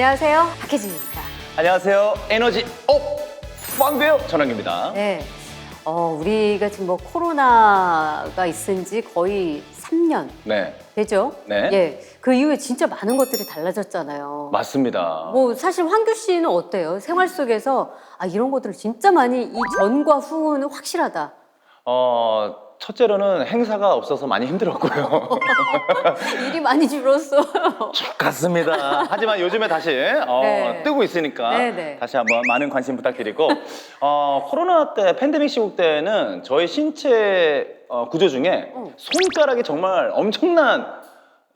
안녕하세요, 박혜진입니다. 안녕하세요. 에너지 업 빵배우 전환기입니다. 네, 우리가 지금 뭐 코로나가 있은 지 거의 3년 네, 되죠? 네. 예, 그 이후에 진짜 많은 것들이 달라졌잖아요. 맞습니다. 뭐 사실 황규 씨는 어때요? 생활 속에서 이런 것들을 진짜 많이 이 전과 후는 확실하다. 첫째로는 행사가 없어서 많이 힘들었고요. 일이 많이 줄었어. 같습니다. 하지만 요즘에 다시 네. 뜨고 있으니까 네네. 다시 한번 많은 관심 부탁드리고 코로나 때 팬데믹 시국 때는 저희 신체 구조 중에 손가락이 정말 엄청난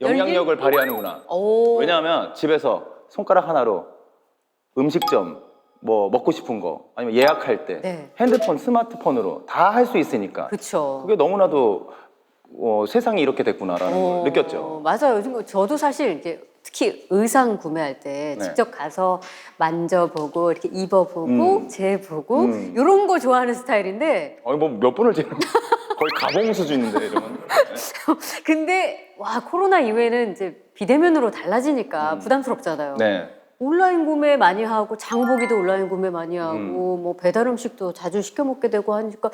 영향력을 발휘하는구나. 오. 왜냐하면 집에서 손가락 하나로 음식점 뭐 먹고 싶은 거 아니면 예약할 때 네. 핸드폰, 스마트폰으로 다 할 수 있으니까 그쵸. 그게 너무나도 세상이 이렇게 됐구나라는 걸 느꼈죠. 맞아요. 요즘 저도 사실 이제 특히 의상 구매할 때 네. 직접 가서 만져보고 이렇게 입어보고 재보고 이런 거 좋아하는 스타일인데 아니 뭐 몇 분을 지금 거의 가봉 수준인데 이러면. 근데 와 코로나 이후에는 이제 비대면으로 달라지니까 부담스럽잖아요. 네. 온라인 구매 많이 하고 장보기도 온라인 구매 많이 하고 뭐 배달 음식도 자주 시켜 먹게 되고 하니까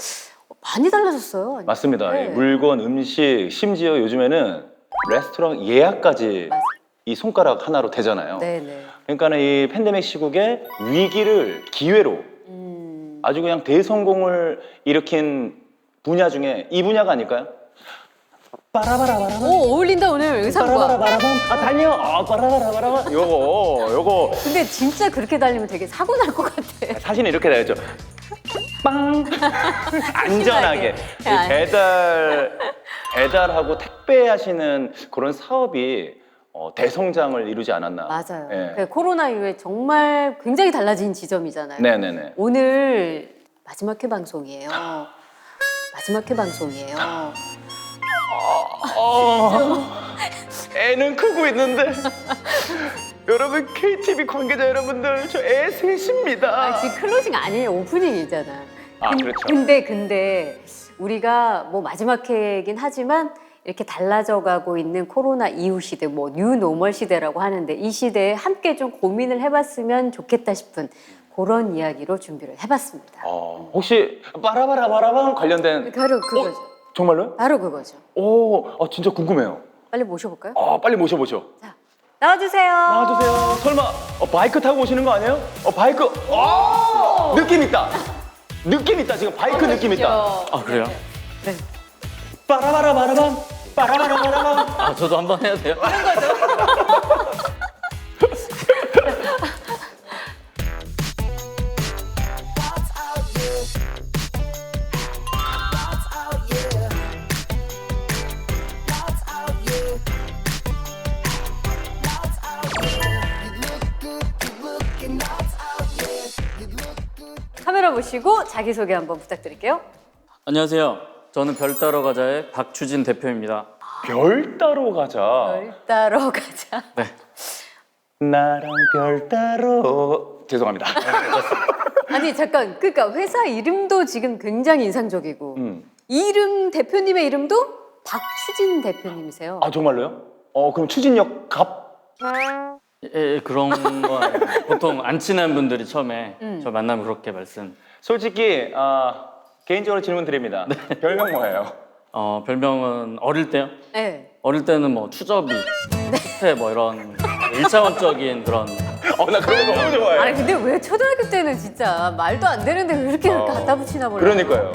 많이 달라졌어요. 맞습니다. 네. 물건, 음식, 심지어 요즘에는 레스토랑 예약까지 맞아요. 이 손가락 하나로 되잖아요. 네네. 그러니까 이 팬데믹 시국에 위기를 기회로 아주 그냥 대성공을 일으킨 분야 중에 이 분야가 아닐까요? 빠라바라바라바 오 어울린다 오늘 의상과. 빠라바라바라바 달려 빠라바라바라바 요거 근데 진짜 그렇게 달리면 되게 사고 날 것 같아. 사진이 이렇게 되었죠. 빵 안전하게 아. 배달하고 택배하시는 그런 사업이 대성장을 이루지 않았나. 맞아요. 예. 그 코로나 이후에 정말 굉장히 달라진 지점이잖아요. 네네네. 오늘 마지막 회 방송이에요. 마지막 회 방송이에요. 애는 크고 있는데 여러분 KTV 관계자 여러분들 저 애 셋입니다. 지금 클로징 아니에요. 오프닝이잖아. 그렇죠. 근데 우리가 뭐 마지막 회이긴 하지만 이렇게 달라져가고 있는 코로나 이후 시대, 뭐 뉴노멀 시대라고 하는데 이 시대에 함께 좀 고민을 해봤으면 좋겠다 싶은 그런 이야기로 준비를 해봤습니다. 혹시 빠라바라바라방 관련된 바로 그거죠. 정말로요? 바로 그거죠. 진짜 궁금해요. 빨리 모셔볼까요? 빨리 모셔보죠. 자, 나와주세요. 나와주세요. 설마 바이크 타고 오시는 거 아니에요? 바이크. 느낌 있다. 느낌 있다. 지금 바이크 느낌 있다. 그래요? 네. 빠라바라바라밤. 빠라바라바라밤. 저도 한번 해야 돼요? 카메라 보시고 자기소개 한번 부탁드릴게요. 안녕하세요. 저는 별 따러 가자의 박추진 대표입니다. 별 따러 가자. 별 따러 가자. 네. 나랑 별 따러. 죄송합니다. 아니 잠깐 그러니까 회사 이름도 지금 굉장히 인상적이고 이름 대표님의 이름도 박추진 대표님이세요. 정말로요? 그럼 추진력 갑? 그런 건 아니에요. 보통 안 친한 분들이 처음에 저 만나면 그렇게 말씀. 솔직히 개인적으로 질문 드립니다. 별명 뭐예요? 별명은 어릴 때요? 네. 어릴 때는 뭐 추접이, 후퇴 뭐 이런 1차원적인 그런. 나 그런 거 너무 좋아해. 아니 근데 왜 초등학교 때는 진짜 말도 안 되는데 왜 이렇게 갖다 붙이나 몰라. 그러니까요.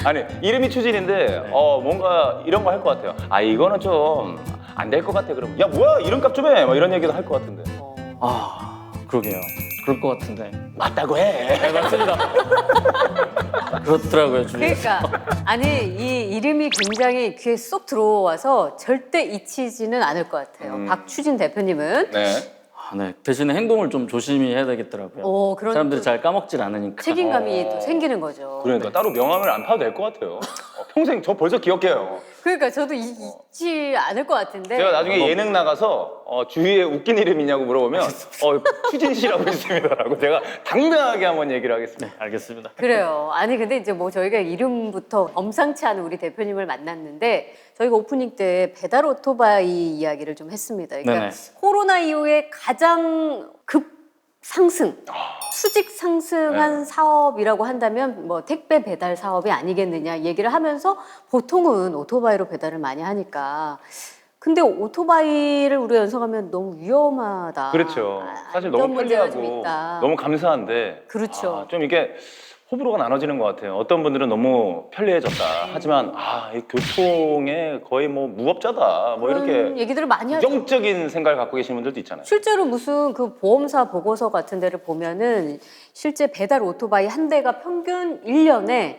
아니 이름이 추진인데 뭔가 이런 거 할 것 같아요. 이거는 좀 안 될 것 같아. 그럼 야 뭐야 이름값 좀 해. 막 이런 얘기도 할 것 같은데. 그러게요. 그럴 것 같은데. 맞다고 해. 네, 맞습니다. 그렇더라고요, 주위에. 그러니까 아니 이 이름이 굉장히 귀에 쏙 들어와서 절대 잊히지는 않을 것 같아요. 박추진 대표님은 네. 네. 대신에 행동을 좀 조심히 해야 되겠더라고요. 그런 사람들이 잘 까먹질 않으니까. 책임감이 또 생기는 거죠. 그러니까 따로 명함을 안 파도 될 것 같아요. 평생 저 벌써 기억해요. 그러니까 저도 잊지 않을 것 같은데. 제가 나중에 예능 나가서 주위에 웃긴 이름 있냐고 물어보면 추진 씨라고 있습니다라고 제가 당당하게 한번 얘기를 하겠습니다. 네, 알겠습니다. 그래요. 아니 근데 이제 뭐 저희가 이름부터 범상치 않은 우리 대표님을 만났는데 저희가 오프닝 때 배달 오토바이 이야기를 좀 했습니다. 그러니까 네네. 코로나 이후에 가장 급 상승, 수직 상승한 네. 사업이라고 한다면 뭐 택배 배달 사업이 아니겠느냐 얘기를 하면서 보통은 오토바이로 배달을 많이 하니까 근데 오토바이를 우리가 연성하면 너무 위험하다. 그렇죠. 사실 너무 문제가 좀 편리하고 있다. 너무 감사한데 그렇죠. 좀 이게 호불호가 나눠지는 것 같아요. 어떤 분들은 너무 편리해졌다. 하지만 이 교통에 거의 뭐 무법자다. 뭐 그런 이렇게 얘기들을 많이 하죠. 부정적인 생각을 갖고 계시는 분들도 있잖아요. 실제로 무슨 그 보험사 보고서 같은 데를 보면은 실제 배달 오토바이 한 대가 평균 1년에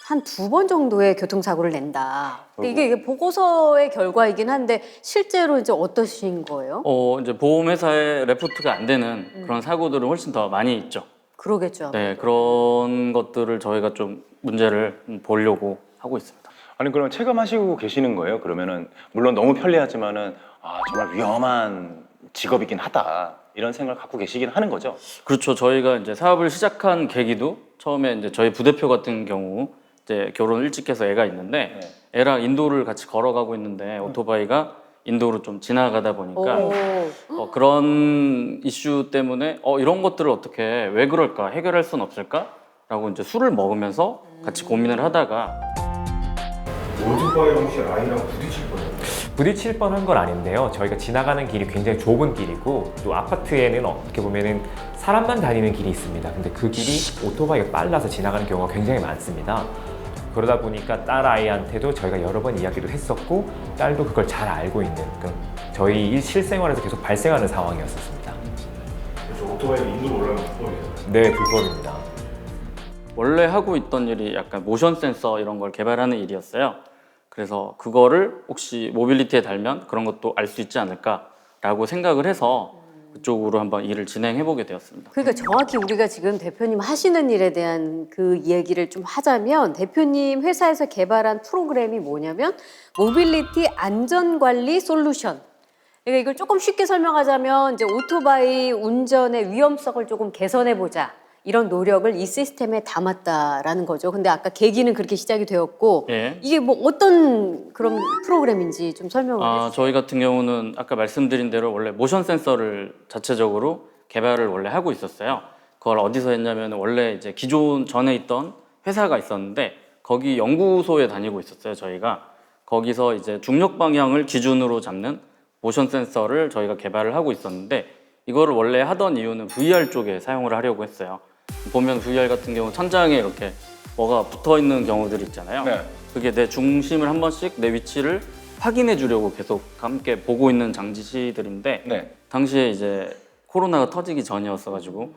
한 2번 정도의 교통사고를 낸다. 근데 이게 보고서의 결과이긴 한데 실제로 이제 어떠신 거예요? 이제 보험회사의 레포트가 안 되는 그런 사고들은 훨씬 더 많이 있죠. 그러겠죠. 네, 그런 것들을 저희가 좀 문제를 보려고 하고 있습니다. 아니 그럼 체감하시고 계시는 거예요? 그러면은 물론 너무 편리하지만은 정말 위험한 직업이긴 하다. 이런 생각을 갖고 계시긴 하는 거죠? 그렇죠. 저희가 이제 사업을 시작한 계기도 처음에 이제 저희 부대표 같은 경우 이제 결혼을 일찍 해서 애가 있는데 애랑 인도를 같이 걸어가고 있는데 오토바이가 인도로 좀 지나가다 보니까 그런 이슈 때문에 이런 것들을 어떻게 왜 그럴까 해결할 수는 없을까라고 이제 술을 먹으면서 같이 고민을 하다가 오토바이 혹시 아이랑 부딪힐 뻔했나요? 부딪힐 뻔한 건 아닌데요. 저희가 지나가는 길이 굉장히 좁은 길이고 또 아파트에는 어떻게 보면은 사람만 다니는 길이 있습니다. 근데 그 길이 오토바이가 빨라서 지나가는 경우가 굉장히 많습니다. 그러다 보니까 딸 아이한테도 저희가 여러 번 이야기도 했었고 딸도 그걸 잘 알고 있는 그런 저희 실생활에서 계속 발생하는 상황이었습니다. 그래서 오토바이가 인도로 올라가면 불법이에요? 네, 불법입니다. 원래 하고 있던 일이 약간 모션 센서 이런 걸 개발하는 일이었어요. 그래서 그거를 혹시 모빌리티에 달면 그런 것도 알 수 있지 않을까라고 생각을 해서 그쪽으로 한번 일을 진행해 보게 되었습니다. 그러니까 정확히 우리가 지금 대표님 하시는 일에 대한 그 이야기를 좀 하자면 대표님 회사에서 개발한 프로그램이 뭐냐면 모빌리티 안전관리 솔루션. 그러니까 이걸 조금 쉽게 설명하자면 이제 오토바이 운전의 위험성을 조금 개선해 보자. 이런 노력을 이 시스템에 담았다라는 거죠. 근데 아까 계기는 그렇게 시작이 되었고 예. 이게 뭐 어떤 그런 프로그램인지 좀 설명을 해주세요. 저희 같은 경우는 아까 말씀드린 대로 원래 모션 센서를 자체적으로 개발을 원래 하고 있었어요. 그걸 어디서 했냐면 원래 이제 기존 전에 있던 회사가 있었는데 거기 연구소에 다니고 있었어요. 저희가 거기서 이제 중력 방향을 기준으로 잡는 모션 센서를 저희가 개발을 하고 있었는데 이거를 원래 하던 이유는 VR 쪽에 사용을 하려고 했어요. 보면 VR 같은 경우 천장에 이렇게 뭐가 붙어 있는 경우들 있잖아요. 네. 그게 내 중심을 한 번씩 내 위치를 확인해 주려고 계속 함께 보고 있는 장치들인데 네. 당시에 이제 코로나가 터지기 전이었어가지고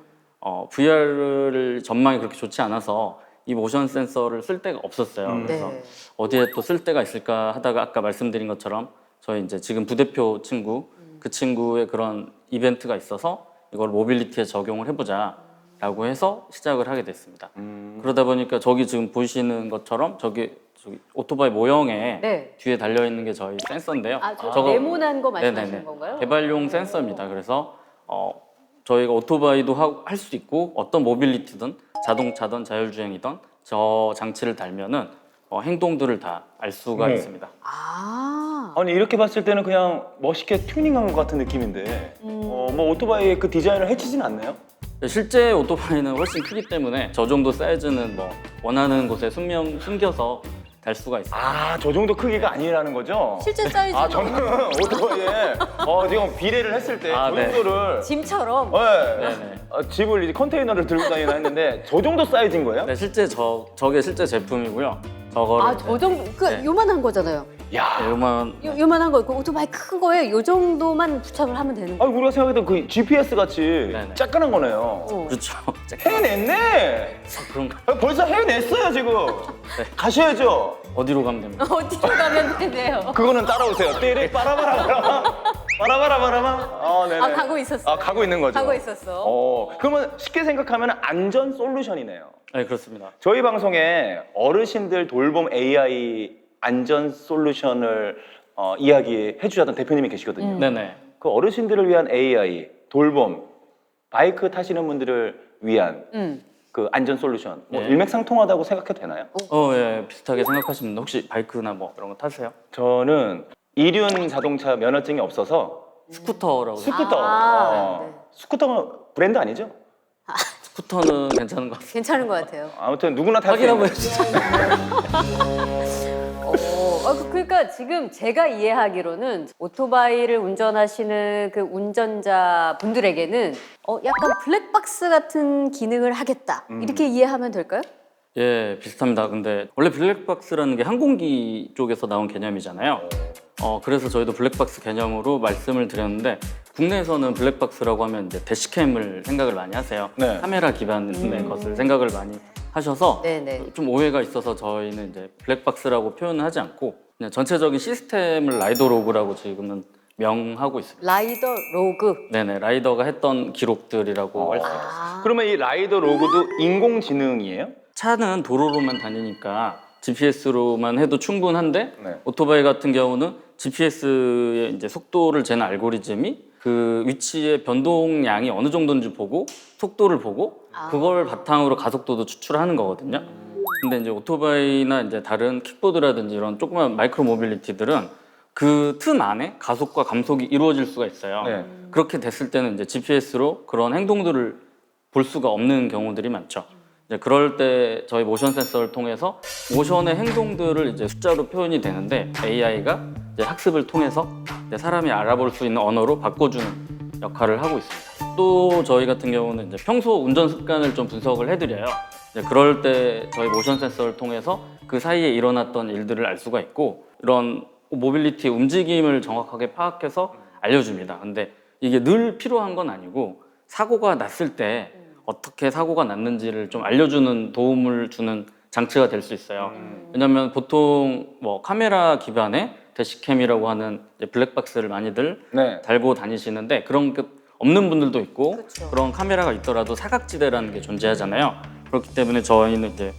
VR을 전망이 그렇게 좋지 않아서 이 모션 센서를 쓸 데가 없었어요. 그래서 네. 어디에 또 쓸 데가 있을까 하다가 아까 말씀드린 것처럼 저희 이제 지금 부대표 친구 그 친구의 그런 이벤트가 있어서 이걸 모빌리티에 적용을 해보자라고 해서 시작을 하게 됐습니다. 그러다 보니까 저기 지금 보시는 것처럼 저기 오토바이 모형에 네. 뒤에 달려 있는 게 저희 센서인데요. 저 네모난 거 말씀하시는 네네네. 건가요? 개발용 센서입니다. 그래서 저희가 오토바이도 할 수 있고 어떤 모빌리티든 자동차든 자율주행이든 저 장치를 달면은 행동들을 다 알 수가 있습니다. 아니 이렇게 봤을 때는 그냥 멋있게 튜닝한 것 같은 느낌인데 뭐 오토바이의 그 디자인을 해치진 않나요? 실제 오토바이는 훨씬 크기 때문에 저 정도 사이즈는 뭐 원하는 곳에 숨겨서 달 수가 있어요. 저 정도 크기가 아니라는 거죠? 실제 사이즈는 저는 오토바이에 지금 비례를 했을 때 저 네. 정도를 짐처럼 네네. 집을 이제 컨테이너를 들고 다니나 했는데 저 정도 사이즈인 거예요? 네, 실제 저게 실제 제품이고요. 저거를 저 정도 네. 요만한 거잖아요. 야, 요만 요만한 거, 그 오토바이 큰 거에 요 정도만 부착을 하면 되는 거예요. 우리가 생각했던 그 GPS 같이 네네. 짝깐한 거네요. 그렇죠. 해냈네. 그런가? 벌써 해냈어요 지금. 가셔야죠. 어디로 가면 됩니까? 어디로 가면 되네요. 그거는 따라오세요. 띠리 빠라바라바라마 빠라바라바라마. 네네. 가고 있었어요. 가고 있는 거죠. 가고 있었어. 그러면 쉽게 생각하면 안전 솔루션이네요. 네, 그렇습니다. 저희 방송에 어르신들 돌봄 AI 안전 솔루션을 이야기해 주셨던 대표님이 계시거든요. 네네. 그 어르신들을 위한 AI 돌봄 바이크 타시는 분들을 위한 그 안전 솔루션 뭐 예. 일맥상통하다고 생각해도 되나요? 예, 비슷하게 생각하시면 혹시 바이크나 뭐 이런 거 타세요? 저는 이륜 자동차 면허증이 없어서 스쿠터라고 스쿠터. 네. 스쿠터가 브랜드 아니죠? 스쿠터는 괜찮은 것 같아요. 괜찮은 것 같아요. 아무튼 누구나 탈 수 확인 한번 있는. 해주세요. 그러니까 지금 제가 이해하기로는 오토바이를 운전하시는 그 운전자 분들에게는 약간 블랙박스 같은 기능을 하겠다 이렇게 이해하면 될까요? 예, 비슷합니다. 근데 원래 블랙박스라는 게 항공기 쪽에서 나온 개념이잖아요. 그래서 저희도 블랙박스 개념으로 말씀을 드렸는데 국내에서는 블랙박스라고 하면 이제 대시캠을 생각을 많이 하세요. 네. 카메라 기반의 것을 생각을 많이 하셔서 네네. 좀 오해가 있어서 저희는 이제 블랙박스라고 표현을 하지 않고 그냥 전체적인 시스템을 라이더 로그라고 지금은 명하고 있습니다. 라이더 로그. 네네, 라이더가 했던 기록들이라고 할 수 있습니다. 그러면 이 라이더 로그도 인공지능이에요? 차는 도로로만 다니니까 GPS로만 해도 충분한데 네. 오토바이 같은 경우는 GPS의 이제 속도를 재는 알고리즘이 그 위치의 변동량이 어느 정도인지 보고 속도를 보고 그걸 바탕으로 가속도도 추출하는 거거든요. 근데 이제 오토바이나 이제 다른 킥보드라든지 이런 조그만 마이크로 모빌리티들은 그 틈 안에 가속과 감속이 이루어질 수가 있어요. 네. 그렇게 됐을 때는 이제 GPS로 그런 행동들을 볼 수가 없는 경우들이 많죠. 이제 그럴 때 저희 모션 센서를 통해서 모션의 행동들을 이제 숫자로 표현이 되는데 AI가 이제 학습을 통해서 이제 사람이 알아볼 수 있는 언어로 바꿔주는 역할을 하고 있습니다. 또 저희 같은 경우는 이제 평소 운전 습관을 좀 분석을 해드려요. 이제 그럴 때 저희 모션 센서를 통해서 그 사이에 일어났던 일들을 알 수가 있고 이런 모빌리티 움직임을 정확하게 파악해서 알려줍니다. 근데 이게 늘 필요한 건 아니고 사고가 났을 때 어떻게 사고가 났는지를 좀 알려주는 도움을 주는 장치가 될 수 있어요. 왜냐하면 보통 뭐 카메라 기반의 대시캠이라고 하는 이제 블랙박스를 많이들 네. 달고 다니시는데 그런 게 없는 분들도 있고 그쵸. 그런 카메라가 있더라도 사각지대라는 게 존재하잖아요. 그렇기 때문에 저희는 이제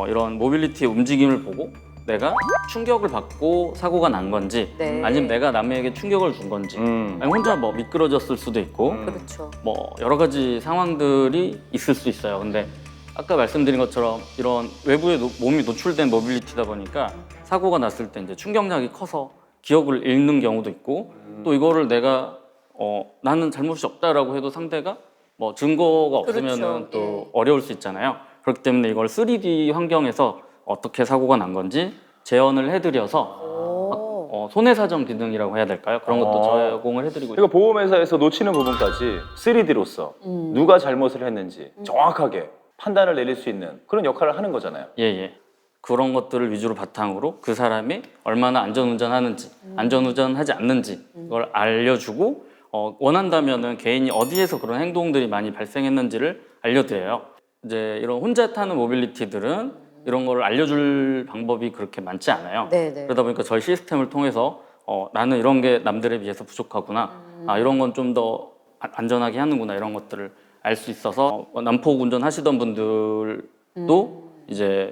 이런 모빌리티의 움직임을 보고 내가 충격을 받고 사고가 난 건지 네. 아니면 내가 남에게 충격을 준 건지 아니면 혼자 뭐 미끄러졌을 수도 있고 그렇죠. 뭐 여러 가지 상황들이 있을 수 있어요. 근데 아까 말씀드린 것처럼 이런 외부에 몸이 노출된 모빌리티다 보니까 사고가 났을 때 이제 충격량이 커서 기억을 잃는 경우도 있고 또 이거를 내가 나는 잘못이 없다라고 해도 상대가 뭐 증거가 없으면은 그렇죠. 또 예. 어려울 수 있잖아요. 그렇기 때문에 이걸 3D 환경에서 어떻게 사고가 난 건지 재현을 해드려서 손해사정 기능이라고 해야 될까요? 그런 것도 제공을 해드리고 있습니다. 그러니까 보험회사에서 놓치는 부분까지 3D로서 누가 잘못을 했는지 정확하게 판단을 내릴 수 있는 그런 역할을 하는 거잖아요. 예. 그런 것들을 위주로 바탕으로 그 사람이 얼마나 안전운전하는지, 안전운전하지 않는지 그걸 알려주고 원한다면은 개인이 어디에서 그런 행동들이 많이 발생했는지를 알려드려요. 이제 이런 혼자 타는 모빌리티들은 이런 걸 알려줄 방법이 그렇게 많지 않아요. 네네. 그러다 보니까 저희 시스템을 통해서 나는 이런 게 남들에 비해서 부족하구나. 이런 건 좀 더 안전하게 하는구나. 이런 것들을 알 수 있어서 난폭 운전하시던 분들도 이제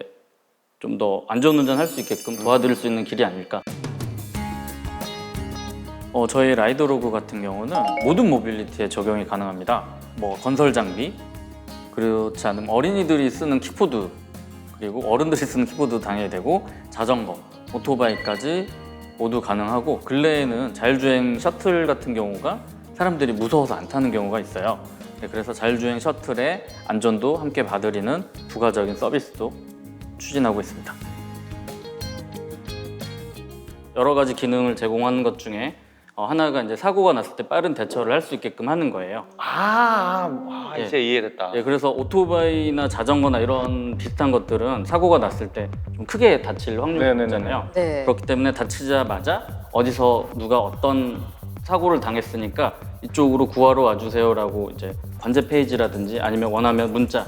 좀 더 안전운전 할 수 있게끔 도와드릴 수 있는 길이 아닐까. 저희 라이더로그 같은 경우는 모든 모빌리티에 적용이 가능합니다. 뭐 건설 장비, 그렇지 않으면 어린이들이 쓰는 킥보드, 그리고 어른들이 쓰는 킥보드 당연히 되고 자전거, 오토바이까지 모두 가능하고 근래에는 자율주행 셔틀 같은 경우가 사람들이 무서워서 안 타는 경우가 있어요. 그래서 자율주행 셔틀의 안전도 함께 봐드리는 부가적인 서비스도 추진하고 있습니다. 여러 가지 기능을 제공하는 것 중에 하나가 이제 사고가 났을 때 빠른 대처를 할 수 있게끔 하는 거예요. 이제 이해됐다. 예, 그래서 오토바이나 자전거나 이런 비슷한 것들은 사고가 났을 때 좀 크게 다칠 확률이 네네네네. 있잖아요. 네. 그렇기 때문에 다치자마자 어디서 누가 어떤 사고를 당했으니까 이쪽으로 구하러 와주세요라고 이제 관제 페이지라든지 아니면 원하면 문자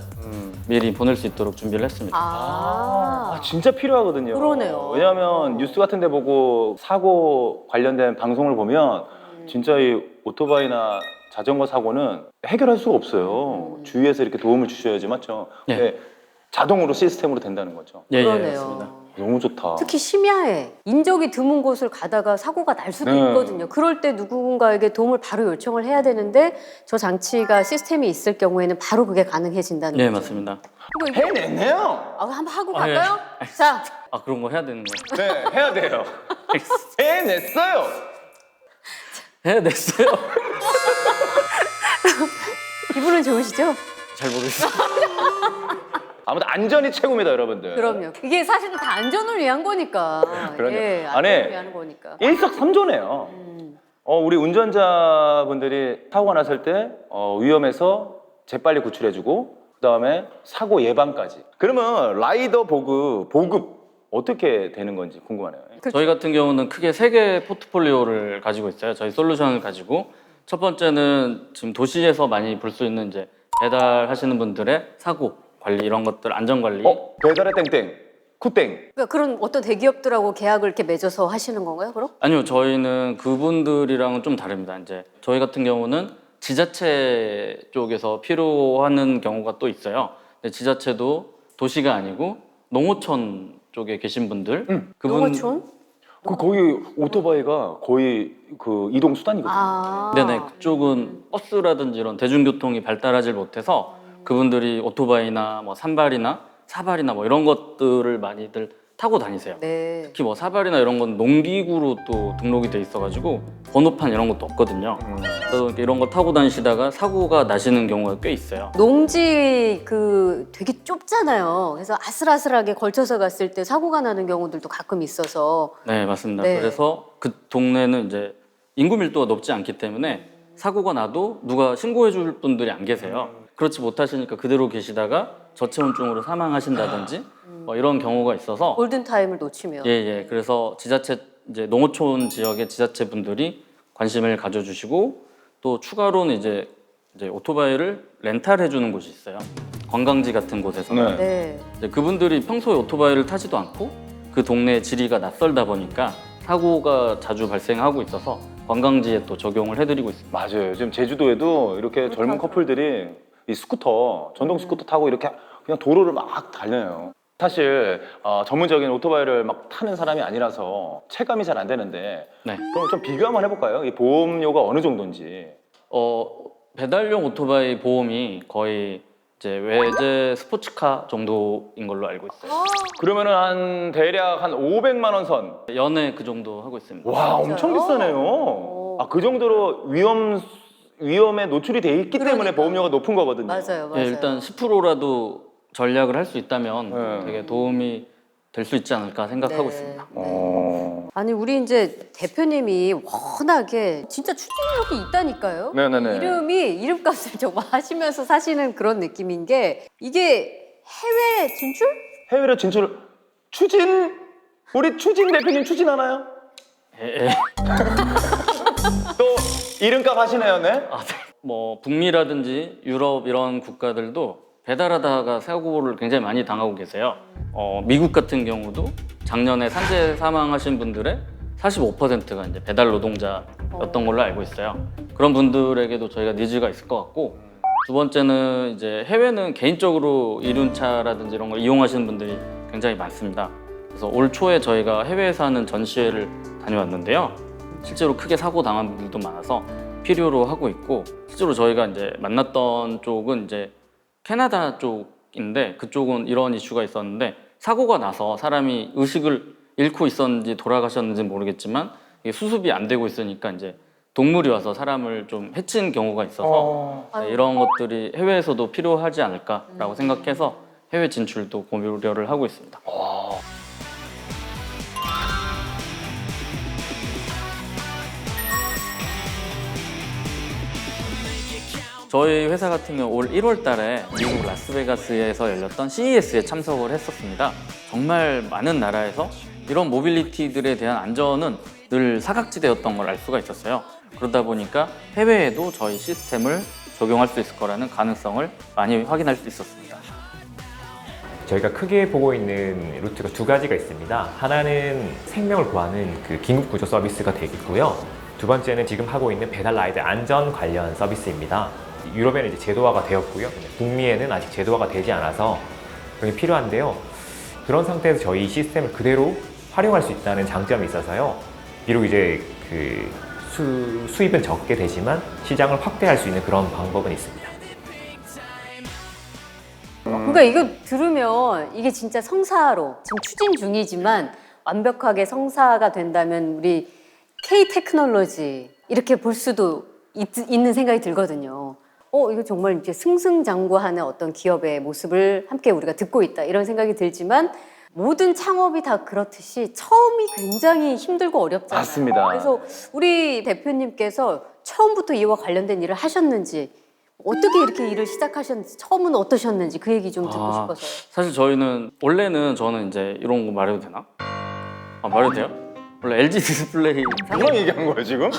미리 보낼 수 있도록 준비를 했습니다. 진짜 필요하거든요. 그러네요. 왜냐하면 뉴스 같은 데 보고 사고 관련된 방송을 보면 진짜 이 오토바이나 자전거 사고는 해결할 수가 없어요. 주위에서 이렇게 도움을 주셔야지, 맞죠? 네. 네. 자동으로 시스템으로 된다는 거죠. 예, 예, 그러네요. 맞습니다. 너무 좋다. 특히 심야에 인적이 드문 곳을 가다가 사고가 날 수도 네. 있거든요. 그럴 때 누군가에게 도움을 바로 요청을 해야 되는데 저 장치가 시스템이 있을 경우에는 바로 그게 가능해진다는 예, 거죠. 맞습니다. 이거 해냈네요. 한번 하고 아, 예. 갈까요? 자, 아, 그런 거 해야 되는 거예요? 네, 해야 돼요. 해냈어요. 해냈어요. 기분은 좋으시죠? 잘 모르겠어요. 아무튼 안전이 최고입니다, 여러분들. 그럼요. 이게 사실은 다 안전을 위한 거니까. 그럼요. 예, 안에 안전을 위한 거니까. 일석삼조네요. 우리 운전자분들이 사고가 났을 때 위험해서 재빨리 구출해주고 그다음에 사고 예방까지. 그러면 라이더 보급 어떻게 되는 건지 궁금하네요. 저희 같은 경우는 크게 3개 포트폴리오를 가지고 있어요. 저희 솔루션을 가지고 첫 번째는 지금 도시에서 많이 볼 수 있는 이제 배달하시는 분들의 사고 관리 이런 것들 안전 관리. 배달의 땡땡, 쿠땡. 그러니까 그런 어떤 대기업들하고 계약을 이렇게 맺어서 하시는 건가요, 그럼? 아니요, 저희는 그분들이랑은 좀 다릅니다. 이제 저희 같은 경우는 지자체 쪽에서 필요하는 경우가 또 있어요. 근데 지자체도 도시가 아니고 농어촌 쪽에 계신 분들, 농어촌? 거기 오토바이가 거의 그 이동 수단이거든요. 아. 네네, 그쪽은 버스라든지 이런 대중교통이 발달하지 못해서 그분들이 오토바이나 뭐 산발이나 사발이나 뭐 이런 것들을 많이들 타고 다니세요. 네. 특히 뭐 사발이나 이런 건 농기구로 또 등록이 돼 있어가지고 번호판 이런 것도 없거든요. 그래서 이렇게 이런 거 타고 다니시다가 사고가 나시는 경우가 꽤 있어요. 농지 되게 좁잖아요. 그래서 아슬아슬하게 걸쳐서 갔을 때 사고가 나는 경우들도 가끔 있어서. 네, 맞습니다. 네. 그래서 그 동네는 이제 인구 밀도가 높지 않기 때문에 사고가 나도 누가 신고해 줄 분들이 안 계세요. 그렇지 못하시니까 그대로 계시다가 저체온증으로 사망하신다든지 뭐 이런 경우가 있어서 골든 타임을 놓치면. 예. 그래서 지자체 이제 농어촌 지역의 지자체 분들이 관심을 가져주시고 또 추가로는 이제 오토바이를 렌탈해 주는 곳이 있어요. 관광지 같은 곳에서는 네. 이제 그분들이 평소에 오토바이를 타지도 않고 그 동네 지리가 낯설다 보니까 사고가 자주 발생하고 있어서 관광지에 또 적용을 해드리고 있습니다. 맞아요. 지금 제주도에도 이렇게 젊은 커플들이 이 스쿠터, 전동 스쿠터 타고 이렇게 그냥 도로를 막 달려요. 사실 전문적인 오토바이를 막 타는 사람이 아니라서 체감이 잘 안 되는데 네. 그럼 좀 비교 한번 해볼까요? 이 보험료가 어느 정도인지. 배달용 오토바이 보험이 거의 이제 외제 스포츠카 정도인 걸로 알고 있어요. 그러면은 한 대략 한 500만 원 선. 연에 그 정도 하고 있습니다. 와, 엄청 비싸네요. 그 정도로 위험에 노출이 돼 있기 때문에 그러니까. 보험료가 높은 거거든요. 맞아요. 예, 일단 10%라도 전략을 할 수 있다면 네. 되게 도움이 될 수 있지 않을까 생각하고 네. 있습니다. 아니 우리 이제 대표님이 워낙에 진짜 추진력이 있다니까요. 네네네. 이름값을 정말 하시면서 사시는 그런 느낌인 게 이게 해외 진출? 해외로 진출 우리 추진 대표님 추진하나요? 예. 또 이름값 하시네요, 네? 뭐 북미라든지 유럽 이런 국가들도 배달하다가 사고를 굉장히 많이 당하고 계세요. 미국 같은 경우도 작년에 산재 사망하신 분들의 45%가 이제 배달 노동자였던 걸로 알고 있어요. 그런 분들에게도 저희가 니즈가 있을 것 같고, 두 번째는 이제 해외는 개인적으로 이륜차라든지 이런 걸 이용하시는 분들이 굉장히 많습니다. 그래서 올 초에 저희가 해외에서 하는 전시회를 다녀왔는데요. 실제로 크게 사고 당한 분들도 많아서 필요로 하고 있고, 실제로 저희가 이제 만났던 쪽은 이제 캐나다 쪽인데 그쪽은 이런 이슈가 있었는데 사고가 나서 사람이 의식을 잃고 있었는지 돌아가셨는지 모르겠지만 이게 수습이 안 되고 있으니까 이제 동물이 와서 사람을 좀 해친 경우가 있어서 네, 이런 것들이 해외에서도 필요하지 않을까라고 생각해서 해외 진출도 고려를 하고 있습니다. 저희 회사 같은 경우 올 1월 달에 미국 라스베가스에서 열렸던 CES에 참석을 했었습니다. 정말 많은 나라에서 이런 모빌리티들에 대한 안전은 늘 사각지대였던 걸 알 수가 있었어요. 그러다 보니까 해외에도 저희 시스템을 적용할 수 있을 거라는 가능성을 많이 확인할 수 있었습니다. 저희가 크게 보고 있는 루트가 두 가지가 있습니다. 하나는 생명을 구하는 그 긴급 구조 서비스가 되겠고요. 두 번째는 지금 하고 있는 배달 라이드 안전 관련 서비스입니다. 유럽에는 이제 제도화가 되었고요. 북미에는 아직 제도화가 되지 않아서 그런 게 필요한데요. 그런 상태에서 저희 시스템을 그대로 활용할 수 있다는 장점이 있어서요. 비록 이제 그 수입은 적게 되지만 시장을 확대할 수 있는 그런 방법은 있습니다. 그러니까 이거 들으면 이게 진짜 성사로 지금 추진 중이지만 완벽하게 성사가 된다면 우리 K-테크놀로지 이렇게 볼 수도 있는 생각이 들거든요. 이거 정말 이제 승승장구하는 어떤 기업의 모습을 함께 우리가 듣고 있다 이런 생각이 들지만 모든 창업이 다 그렇듯이 처음이 굉장히 힘들고 어렵잖아요. 맞습니다. 그래서 우리 대표님께서 처음부터 이와 관련된 일을 하셨는지 어떻게 이렇게 일을 시작하셨는지 처음은 어떠셨는지 그 얘기 좀 듣고 싶어서요. 사실 저희는 원래는 저는 이제 이런 거 말해도 되나? 말해도 돼요? 원래 LG 디스플레이 누구랑 얘기한 거예요 지금?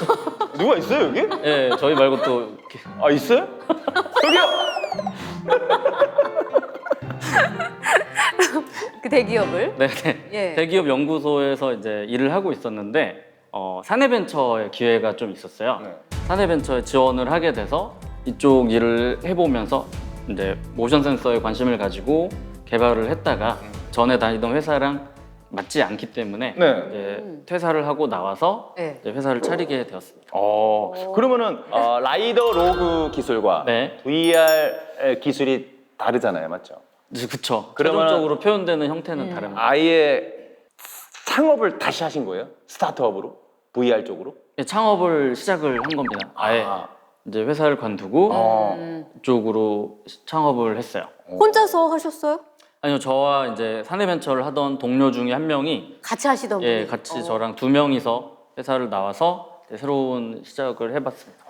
누가 있어요 여기? 예, 저희 말고 또 이렇게 아 있어요? 저기요. 그 대기업을 네, 예. 대기업 연구소에서 이제 일을 하고 있었는데 사내벤처의 기회가 좀 있었어요. 네. 사내벤처에 지원을 하게 돼서 이쪽 일을 해보면서 이제 모션 센서에 관심을 가지고 개발을 했다가 전에 다니던 회사랑 맞지 않기 때문에 네. 이제 퇴사를 하고 나와서 네. 이제 회사를 차리게 되었습니다. 그러면은 라이더 로그 기술과 네. VR 기술이 다르잖아요, 맞죠? 그쵸. 그러면은- 최종적으로 표현되는 형태는 다릅니다. 아예 창업을 다시 하신 거예요? 스타트업으로? VR 쪽으로? 예, 창업을 시작을 한 겁니다. 아예 이제 회사를 관두고 이쪽으로 창업을 했어요. 혼자서 하셨어요? 아니요, 저와 이제 사내벤처를 하던 동료 중에 한 명이 같이 하시던 분이? 예, 같이 저랑 두 명이서 회사를 나와서 이제 새로운 시작을 해봤습니다.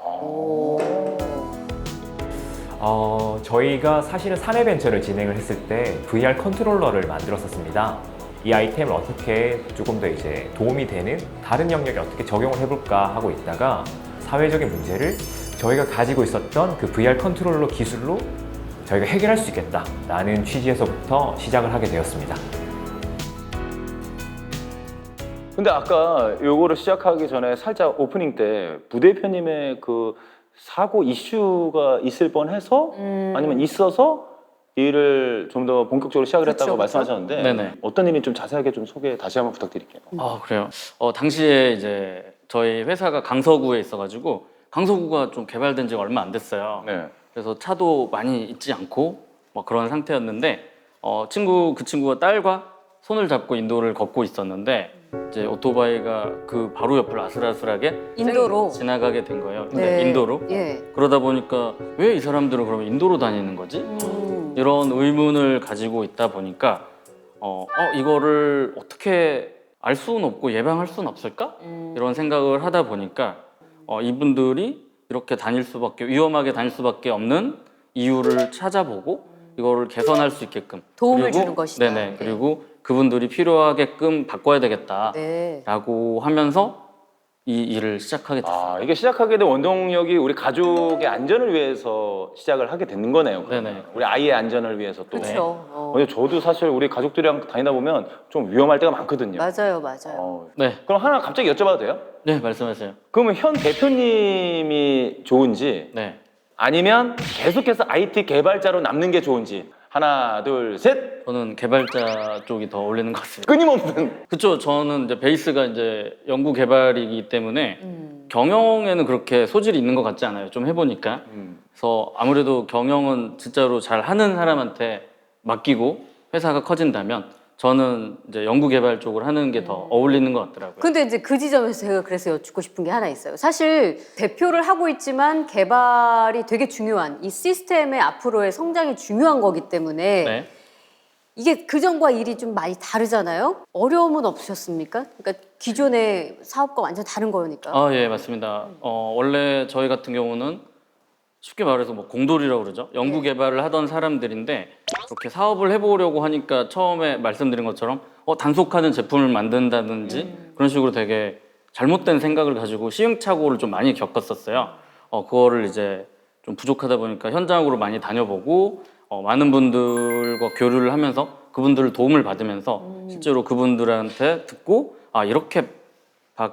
저희가 사실은 사내벤처를 진행을 했을 때 VR 컨트롤러를 만들었었습니다. 이 아이템을 어떻게 조금 더 이제 도움이 되는 다른 영역에 어떻게 적용을 해볼까 하고 있다가 사회적인 문제를 저희가 가지고 있었던 그 VR 컨트롤러 기술로 저희가 해결할 수 있겠다라는 취지에서부터 시작을 하게 되었습니다. 근데 아까 요거를 시작하기 전에 살짝 오프닝 때 부대표님의 그 사고 이슈가 있을 뻔해서 아니면 있어서 일을 좀 더 본격적으로 시작을 그쵸, 했다고 그쵸. 말씀하셨는데 네네. 어떤 일이 좀 자세하게 좀 소개 다시 한번 부탁드릴게요. 그래요. 당시에 이제 저희 회사가 강서구에 있어가지고 강서구가 좀 개발된 지가 얼마 안 됐어요. 네. 그래서 차도 많이 있지 않고 뭐 그런 상태였는데 그 친구가 딸과 손을 잡고 인도를 걷고 있었는데 이제 오토바이가 그 바로 옆을 아슬아슬하게 인도로? 지나가게 된 거예요. 네. 인도로. 예. 그러다 보니까 왜 이 사람들은 그러면 인도로 다니는 거지? 이런 의문을 가지고 있다 보니까 이거를 어떻게 알 수는 없고 예방할 수는 없을까? 이런 생각을 하다 보니까 이분들이 이렇게 위험하게 다닐 수밖에 없는 이유를 찾아보고 이거를 개선할 수 있게끔 도움을 주는 것이다. 네네. 그리고 그분들이 필요하게끔 바꿔야 되겠다라고 네. 하면서 이 일을 시작하게 됐습니다. 이게 시작하게 된 원동력이 우리 가족의 안전을 위해서 시작을 하게 되는 거네요. 그러면. 네네. 우리 아이의 안전을 위해서 또. 그렇죠. 근데 저도 사실 우리 가족들이랑 다니다 보면 좀 위험할 때가 많거든요. 맞아요, 맞아요. 네. 그럼 하나 갑자기 여쭤봐도 돼요? 네, 말씀하세요. 그러면 현 대표님이 좋은지 네. 아니면 계속해서 IT 개발자로 남는 게 좋은지 하나 둘 셋 저는 개발자 쪽이 더 어울리는 것 같습니다. 끊임없는 그쵸. 저는 이제 베이스가 이제 연구 개발이기 때문에 경영에는 그렇게 소질이 있는 것 같지 않아요. 좀 해보니까. 그래서 아무래도 경영은 진짜로 잘 하는 사람한테 맡기고 회사가 커진다면 저는 이제 연구 개발 쪽을 하는 게 더 어울리는 것 같더라고요. 근데 이제 그 지점에서 제가 그래서 여쭙고 싶은 게 하나 있어요. 사실 대표를 하고 있지만 개발이 되게 중요한 이 시스템의 앞으로의 성장이 중요한 거기 때문에 네. 이게 그전과 일이 좀 많이 다르잖아요. 어려움은 없으셨습니까? 그러니까 기존의 사업과 완전 다른 거니까. 예, 맞습니다. 원래 저희 같은 경우는 쉽게 말해서 뭐 공돌이라고 그러죠. 연구 개발을 하던 사람들인데 이렇게 사업을 해보려고 하니까 처음에 말씀드린 것처럼 단속하는 제품을 만든다든지 그런 식으로 되게 잘못된 생각을 가지고 시행착오를 좀 많이 겪었었어요. 그거를 이제 좀 부족하다 보니까 현장으로 많이 다녀보고 많은 분들과 교류를 하면서 그분들을 도움을 받으면서 실제로 그분들한테 듣고 이렇게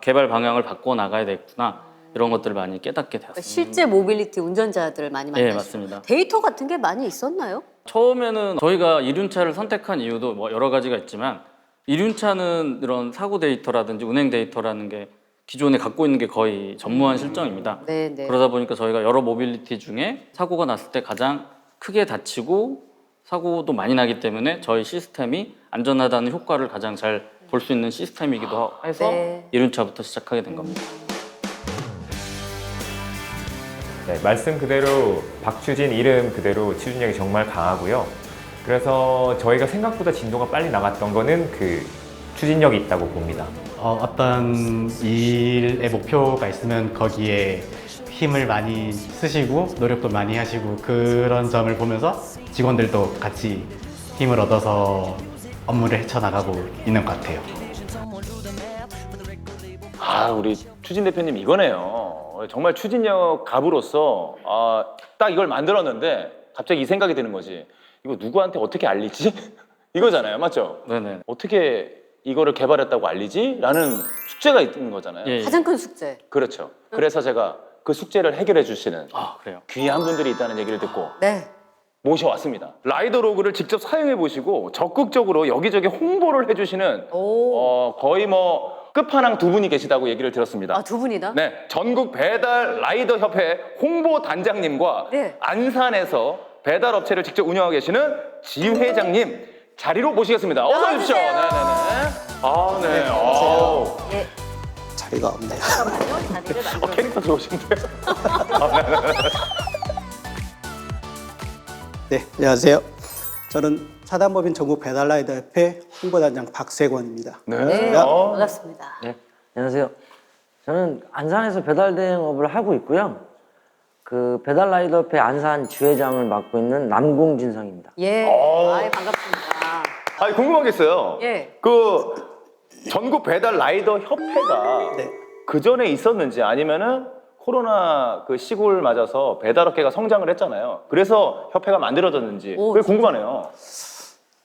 개발 방향을 바꿔 나가야 되겠구나. 이런 것들을 많이 깨닫게 그러니까 되었습니다. 실제 모빌리티 운전자들을 많이 예, 만나시고 맞습니다. 데이터 같은 게 많이 있었나요? 처음에는 저희가 이륜차를 선택한 이유도 뭐 여러 가지가 있지만 이륜차는 이런 사고 데이터라든지 운행 데이터라는 게 기존에 갖고 있는 게 거의 전무한 실정입니다. 네, 네. 그러다 보니까 저희가 여러 모빌리티 중에 사고가 났을 때 가장 크게 다치고 사고도 많이 나기 때문에 저희 시스템이 안전하다는 효과를 가장 잘 볼 수 있는 시스템이기도 해서 네. 이륜차부터 시작하게 된 겁니다. 네, 말씀 그대로 박추진 이름 그대로 추진력이 정말 강하고요. 그래서 저희가 생각보다 진도가 빨리 나갔던 거는 그 추진력이 있다고 봅니다. 어떤 일의 목표가 있으면 거기에 힘을 많이 쓰시고 노력도 많이 하시고 그런 점을 보면서 직원들도 같이 힘을 얻어서 업무를 헤쳐나가고 있는 것 같아요. 우리 추진 대표님 이거네요. 정말 추진력 갑으로서 딱 이걸 만들었는데 갑자기 이 생각이 드는 거지. 이거 누구한테 어떻게 알리지? 이거잖아요, 맞죠? 네네. 어떻게 이거를 개발했다고 알리지? 라는 숙제가 있는 거잖아요. 예, 예. 가장 큰 숙제. 그렇죠. 그래서 제가 그 숙제를 해결해 주시는 그래요. 귀한 분들이 있다는 얘기를 듣고 네. 모셔왔습니다. 라이더 로그를 직접 사용해 보시고 적극적으로 여기저기 홍보를 해주시는 오. 거의 뭐 끝판왕 두 분이 계시다고 얘기를 들었습니다. 아, 두 분이나? 네, 전국 배달 라이더 협회 홍보 단장님과 네. 안산에서 배달 업체를 직접 운영하고 계시는 지 회장님 자리로 모시겠습니다. 어서 오십시오. 나와주세요. 네네네. 네. 예. 자리가 없네요. 잠깐만요. 자리를 만들어. 캐릭터 좋으신데요. 네, 안녕하세요. 저는 사단법인 전국 배달라이더 협회 홍보단장 박세권입니다. 네, 어. 반갑습니다. 네, 안녕하세요. 저는 안산에서 배달 대행업을 하고 있고요. 그 배달 라이더 협회 안산 지회장을 맡고 있는 남공진성입니다. 예. 아이, 반갑습니다. 궁금한 게 있어요. 예. 그 전국 배달 라이더 협회가 네. 그 전에 있었는지 아니면은 코로나 그 시국을 맞아서 배달업계가 성장을 했잖아요. 그래서 협회가 만들어졌는지 오, 그게 궁금하네요.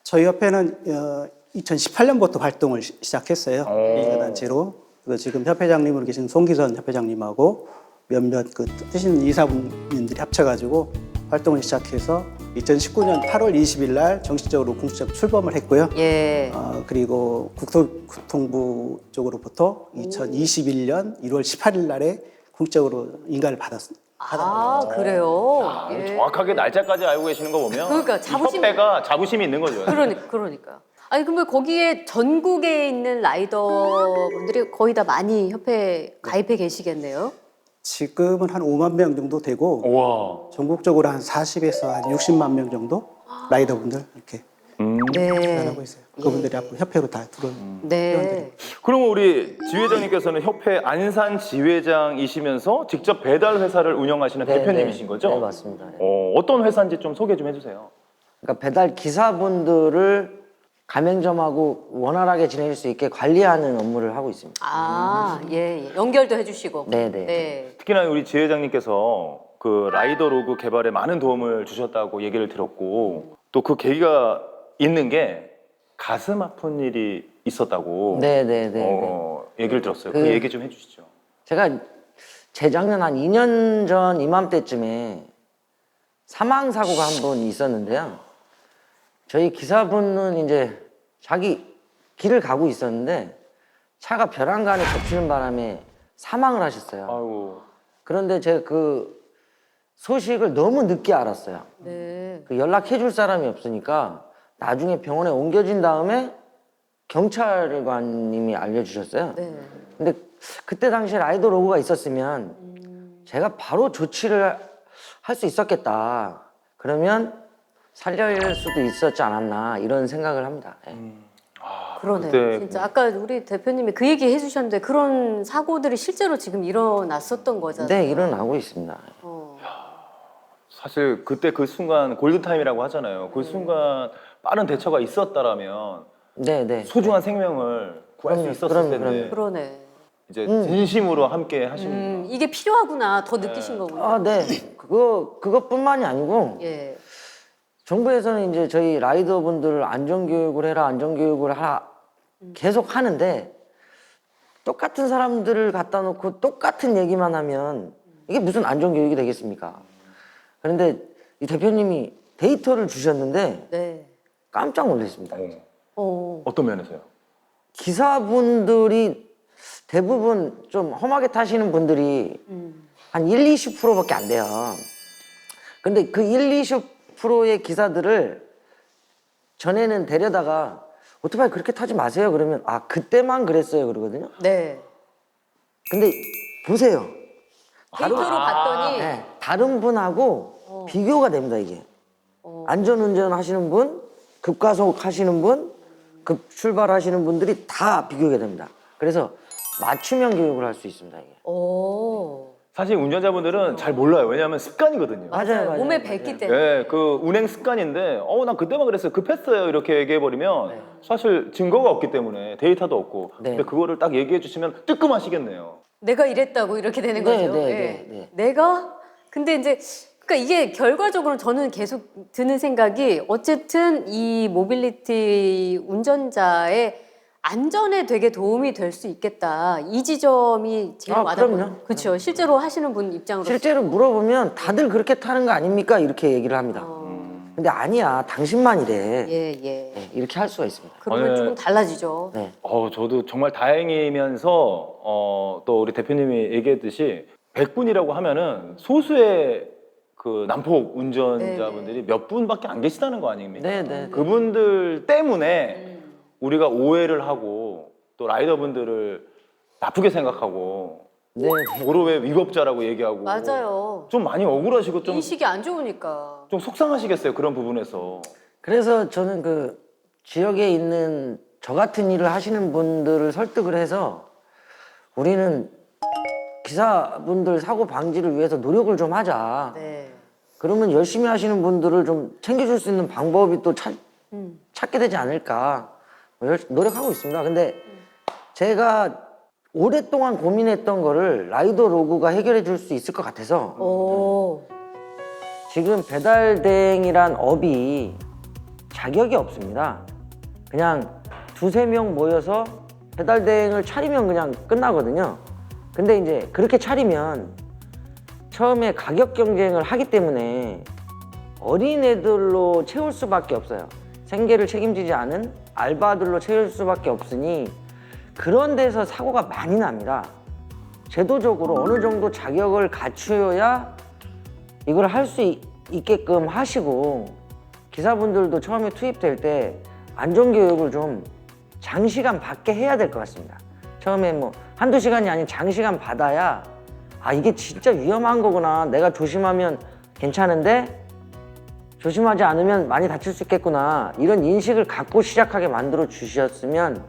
저희 협회는 2018년부터 활동을 시작했어요. 오. 이사단체로. 그래서 지금 협회장님으로 계신 송기선 협회장님하고 몇몇 그 뜨신 이사분들이 합쳐가지고 활동을 시작해서 2019년 8월 20일 날 정식적으로 공식적 출범을 했고요. 예. 그리고 국토교통부 쪽으로부터 2021년 1월 18일 날에 공식적으로 인가를 받았습니다. 아, 그래요? 예. 정확하게 날짜까지 알고 계시는 거 보면 그러니까 이 자부심- 협회가 자부심이 있는 거죠. 그러니까. 아니, 그러면 거기에 전국에 있는 라이더분들이 거의 다 많이 협회에 가입해 계시겠네요? 지금은 한 5만 명 정도 되고 우와. 전국적으로 한 40에서 한 60만 명 정도 라이더분들 이렇게 네. 하고 있어요. 그분들이 앞으로 협회로 다 들어. 네. 그러면 우리 지회장님께서는 협회 안산 지회장이시면서 직접 배달 회사를 운영하시는 네, 대표님이신 거죠? 네, 맞습니다. 네. 어떤 회사인지 좀 소개 좀 해주세요. 그러니까 배달 기사분들을 가맹점하고 원활하게 지낼 수 있게 관리하는 업무를 하고 있습니다. 아, 예, 예. 연결도 해주시고. 네네. 네. 특히나 우리 지회장님께서 그 라이더 로그 개발에 많은 도움을 주셨다고 얘기를 들었고 또 그 계기가 있는 게 가슴 아픈 일이 있었다고 네네네. 얘기를 들었어요. 그 그- 얘기 좀 해주시죠. 제가 재작년 한 2년 전 이맘때쯤에 사망 사고가 한 번 있었는데요. 저희 기사분은 이제 자기 길을 가고 있었는데 차가 벼랑간에 겹치는 바람에 사망을 하셨어요. 아이고. 그런데 제가 그 소식을 너무 늦게 알았어요. 네. 그 연락해 줄 사람이 없으니까 나중에 병원에 옮겨진 다음에 경찰관님이 알려주셨어요. 네. 근데 그때 당시에 라이더 로고가 있었으면 제가 바로 조치를 할 수 있었겠다. 그러면 살릴 수도 있었지 않았나 이런 생각을 합니다. 예. 그러네. 그때 진짜 아까 우리 대표님이 그 얘기 해주셨는데 그런 사고들이 실제로 지금 일어났었던 거잖아요. 네, 일어나고 있습니다. 어. 사실 그때 그 순간 골든타임이라고 하잖아요. 그 순간 빠른 대처가 있었다라면 네, 네. 소중한 생명을 구할 수 그럼요, 있었을 그럼요, 텐데 그러네. 이제 진심으로 함께 하시는 이게 필요하구나. 더 느끼신 거군요. 아, 네. 그것뿐만이 아니고 예. 정부에서는 이제 저희 라이더 분들을 안전교육을 해라, 안전교육을 하라 계속 하는데 똑같은 사람들을 갖다 놓고 똑같은 얘기만 하면 이게 무슨 안전교육이 되겠습니까? 그런데 이 대표님이 데이터를 주셨는데 네. 깜짝 놀랐습니다. 어떤 면에서요? 기사분들이 대부분 좀 험하게 타시는 분들이 한 1, 20%밖에 안 돼요. 근데 그 1, 20%의 기사들을 전에는 데려다가 오토바이 그렇게 타지 마세요. 그러면 아, 그때만 그랬어요. 그러거든요. 네. 근데 보세요. 데이터로 봤더니 네, 다른 분하고 비교가 됩니다, 이게. 안전운전 하시는 분, 급가속 하시는 분, 급 출발하시는 분들이 다 비교가 됩니다. 그래서 맞춤형 교육을 할 수 있습니다, 이게. 사실 운전자분들은 잘 몰라요. 왜냐하면 습관이거든요. 맞아요. 몸에 뱄기 때문에. 네, 그 운행 습관인데, 난 그때만 그랬어요. 급했어요. 이렇게 얘기해버리면 사실 증거가 없기 때문에 데이터도 없고. 네. 근데 그거를 딱 얘기해 주시면 뜨끔하시겠네요. 내가 이랬다고 이렇게 되는 네, 거죠. 네, 예. 네, 네. 내가 근데 이제 그러니까 이게 결과적으로 저는 계속 드는 생각이 어쨌든 이 모빌리티 운전자의 안전에 되게 도움이 될 수 있겠다. 이 지점이 제일 아, 와닿고. 그럼요. 그렇죠. 실제로 하시는 분 입장으로. 실제로 물어보면 다들 그렇게 타는 거 아닙니까? 이렇게 얘기를 합니다. 근데 아니야, 당신만이래. 예. 네, 이렇게 할 수가 있습니다. 그러면 네. 조금 달라지죠. 네. 저도 정말 다행이면서 또 우리 대표님이 얘기했듯이 100분이라고 하면은 소수의 그 난폭 운전자분들이 몇 분밖에 안 계시다는 거 아닙니까? 네. 그분들 때문에 우리가 오해를 하고 또 라이더분들을 나쁘게 생각하고 네. 도로의 위법자라고 얘기하고 맞아요. 좀 많이 억울하시고 좀 인식이 안 좋으니까. 속상하시겠어요, 그런 부분에서. 그래서 저는 그 지역에 있는 저 같은 일을 하시는 분들을 설득을 해서 우리는 기사분들 사고 방지를 위해서 노력을 좀 하자. 네. 그러면 열심히 하시는 분들을 좀 챙겨줄 수 있는 방법이 또 찾게 되지 않을까 노력하고 있습니다. 근데 제가 오랫동안 고민했던 거를 라이더 로그가 해결해 줄 수 있을 것 같아서 지금 배달대행이란 업이 자격이 없습니다. 그냥 두세 명 모여서 배달대행을 차리면 그냥 끝나거든요. 근데 이제 그렇게 차리면 처음에 가격 경쟁을 하기 때문에 어린애들로 채울 수밖에 없어요. 생계를 책임지지 않은 알바들로 채울 수밖에 없으니 그런 데서 사고가 많이 납니다. 제도적으로 어느 정도 자격을 갖추어야 이걸 할 수 있게끔 하시고 기사분들도 처음에 투입될 때 안전교육을 좀 장시간 받게 해야 될 것 같습니다. 처음에 뭐 한두 시간이 아닌 장시간 받아야 아 이게 진짜 위험한 거구나. 내가 조심하면 괜찮은데 조심하지 않으면 많이 다칠 수 있겠구나. 이런 인식을 갖고 시작하게 만들어 주셨으면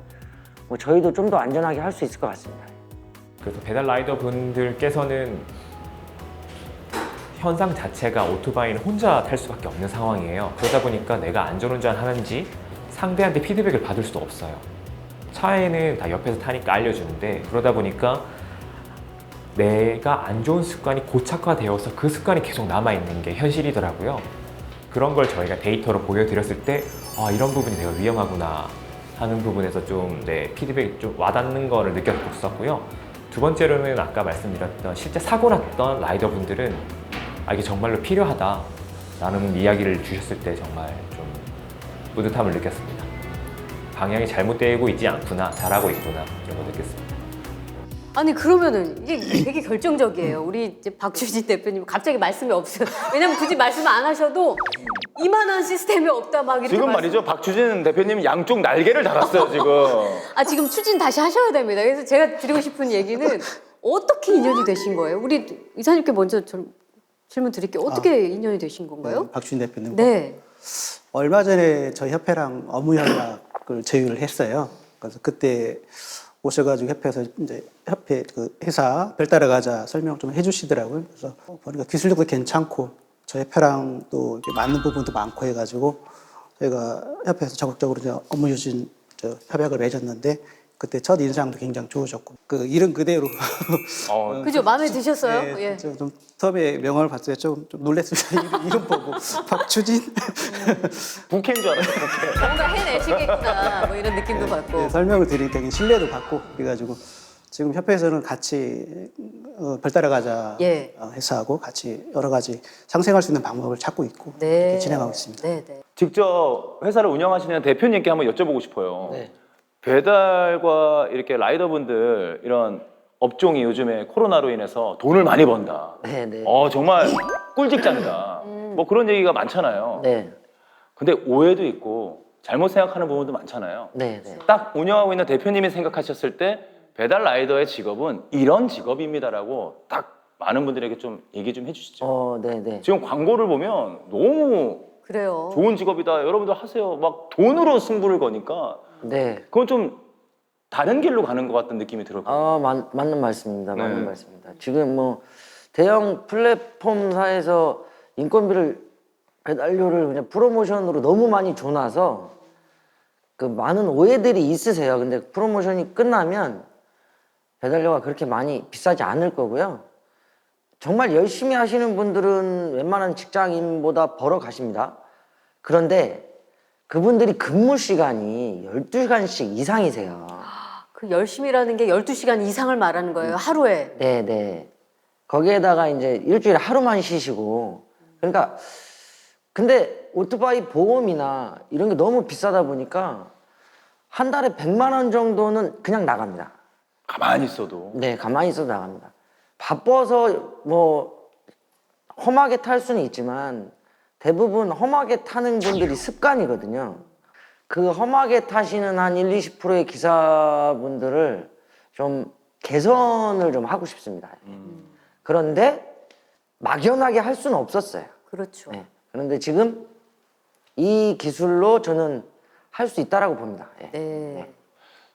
뭐 저희도 좀 더 안전하게 할 수 있을 것 같습니다. 그래서 배달 라이더 분들께서는 현상 자체가 오토바이는 혼자 탈 수밖에 없는 상황이에요. 그러다 보니까 내가 안전운전 하는지 상대한테 피드백을 받을 수도 없어요. 차에는 다 옆에서 타니까 알려주는데 그러다 보니까 내가 안 좋은 습관이 고착화되어서 그 습관이 계속 남아있는 게 현실이더라고요. 그런 걸 저희가 데이터로 보여드렸을 때 아, 이런 부분이 내가 위험하구나 하는 부분에서 좀 피드백이 좀 와닿는 거를 느꼈었고요. 두 번째로는 아까 말씀드렸던 실제 사고 났던 라이더분들은 아, 이게 정말로 필요하다라는 이야기를 주셨을 때 정말 좀 뿌듯함을 느꼈습니다. 방향이 잘못되고 있지 않구나, 잘하고 있구나 이런 걸 느꼈습니다. 아니 그러면은 이게 되게 결정적이에요. 우리 이제 박주진 대표님 갑자기 말씀이 없어요. 왜냐면 굳이 말씀 안 하셔도 이만한 시스템이 없다 막 이렇게 지금 말이죠, 박주진 대표님 양쪽 날개를 달았어요, 지금. 지금 추진 다시 하셔야 됩니다. 그래서 제가 드리고 싶은 얘기는 어떻게 인연이 되신 거예요? 우리 이사님께 먼저 질문 드릴게요. 어떻게 인연이 되신 건가요? 네, 박주진 대표님. 네. 얼마 전에 저희 협회랑 업무 협약을 제휴를 했어요. 그래서 그때 오셔가지고 협회에서 이제 협회 그 회사 별 따라가자 설명 좀 해주시더라고요. 그래서 보니까 기술력도 괜찮고 저희 협회랑 또 이렇게 맞는 부분도 많고 해가지고 저희가 협회에서 적극적으로 이제 업무 유진 협약을 맺었는데 그때 첫 인상도 굉장히 좋으셨고 그 이름 그대로 그죠? 마음에 드셨어요? 네, 예. 좀 처음에 명함을 봤을 때 좀 놀랐습니다. 이름 보고 박주진 부캐인 줄 알았어요, 부캐. 뭔가 해내시겠구나 뭐 이런 느낌도 받고. 네, 설명을 드리니까 신뢰도 받고 그래가지고 지금 협회에서는 같이 별따라 가자 예. 회사하고 같이 여러 가지 상생할 수 있는 방법을 찾고 있고 네. 이렇게 진행하고 있습니다. 네, 네. 직접 회사를 운영하시는 대표님께 한번 여쭤보고 싶어요. 네. 배달과 이렇게 라이더분들 이런 업종이 요즘에 코로나로 인해서 돈을 많이 번다. 네, 네. 정말 꿀직장이다. 뭐 그런 얘기가 많잖아요. 네. 근데 오해도 있고 잘못 생각하는 부분도 많잖아요. 네, 네. 딱 운영하고 있는 대표님이 생각하셨을 때 배달 라이더의 직업은 이런 직업입니다라고 딱 많은 분들에게 좀 얘기 좀 해주시죠. 네, 네. 지금 광고를 보면 너무 그래요. 좋은 직업이다. 여러분들 하세요. 막 돈으로 승부를 거니까 네. 그건 좀 다른 길로 가는 것 같은 느낌이 들어요. 맞는 말씀입니다. 맞는 네. 말씀입니다. 지금 뭐 대형 플랫폼사에서 인건비를 배달료를 그냥 프로모션으로 너무 많이 줘놔서 그 많은 오해들이 있으세요. 근데 프로모션이 끝나면 배달료가 그렇게 많이 비싸지 않을 거고요. 정말 열심히 하시는 분들은 웬만한 직장인보다 벌어 가십니다. 그런데 그분들이 근무 시간이 12시간씩 이상이세요. 그 열심히라는 게 12시간 이상을 말하는 거예요, 하루에. 네네. 거기에다가 이제 일주일에 하루만 쉬시고. 그러니까, 근데 오토바이 보험이나 이런 게 너무 비싸다 보니까 한 달에 100만 원 정도는 그냥 나갑니다. 가만히 있어도. 네, 가만히 있어도 나갑니다. 바빠서 뭐 험하게 탈 수는 있지만 대부분 험하게 타는 분들이 습관이거든요. 그 험하게 타시는 한 1, 20%의 기사분들을 좀 개선을 좀 하고 싶습니다. 그런데 막연하게 할 수는 없었어요. 그렇죠. 네. 그런데 지금 이 기술로 저는 할 수 있다라고 봅니다. 예. 네.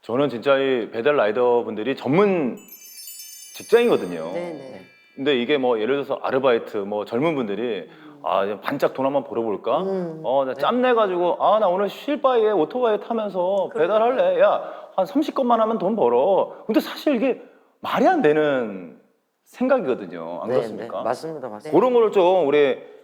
저는 진짜 이 배달 라이더 분들이 전문 직장이거든요. 네, 네. 근데 이게 뭐 예를 들어서 아르바이트 뭐 젊은 분들이 반짝 돈 한번 벌어볼까? 나 짬내가지고 나 오늘 쉴 바에 오토바이 타면서 배달할래. 야, 한 30건만 하면 돈 벌어. 근데 사실 이게 말이 안 되는 생각이거든요. 안 네, 그렇습니까? 네. 맞습니다. 맞습니다. 그런 거를 좀 우리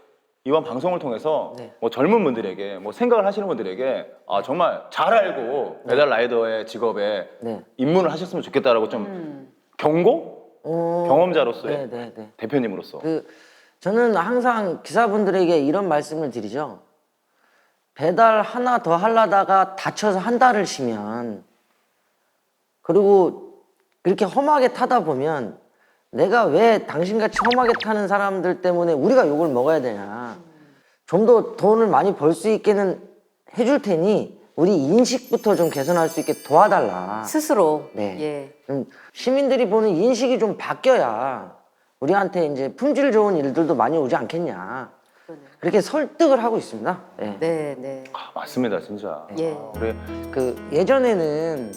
이번 방송을 통해서 네. 뭐 젊은 분들에게 뭐 생각을 하시는 분들에게 정말 잘 알고 배달 라이더의 직업에 네. 입문을 하셨으면 좋겠다라고 좀 경고? 경험자로서의 네, 네, 네. 대표님으로서 저는 항상 기사분들에게 이런 말씀을 드리죠. 배달 하나 더 하려다가 다쳐서 한 달을 쉬면 그리고 그렇게 험하게 타다 보면 내가 왜 당신같이 험하게 타는 사람들 때문에 우리가 욕을 먹어야 되냐. 좀 더 돈을 많이 벌 수 있게는 해줄 테니 우리 인식부터 좀 개선할 수 있게 도와달라. 스스로. 네. 예. 좀 시민들이 보는 인식이 좀 바뀌어야 우리한테 이제 품질 좋은 일들도 많이 오지 않겠냐. 그렇게 설득을 하고 있습니다. 네. 네, 네. 맞습니다, 진짜. 예. 우리 그 예전에는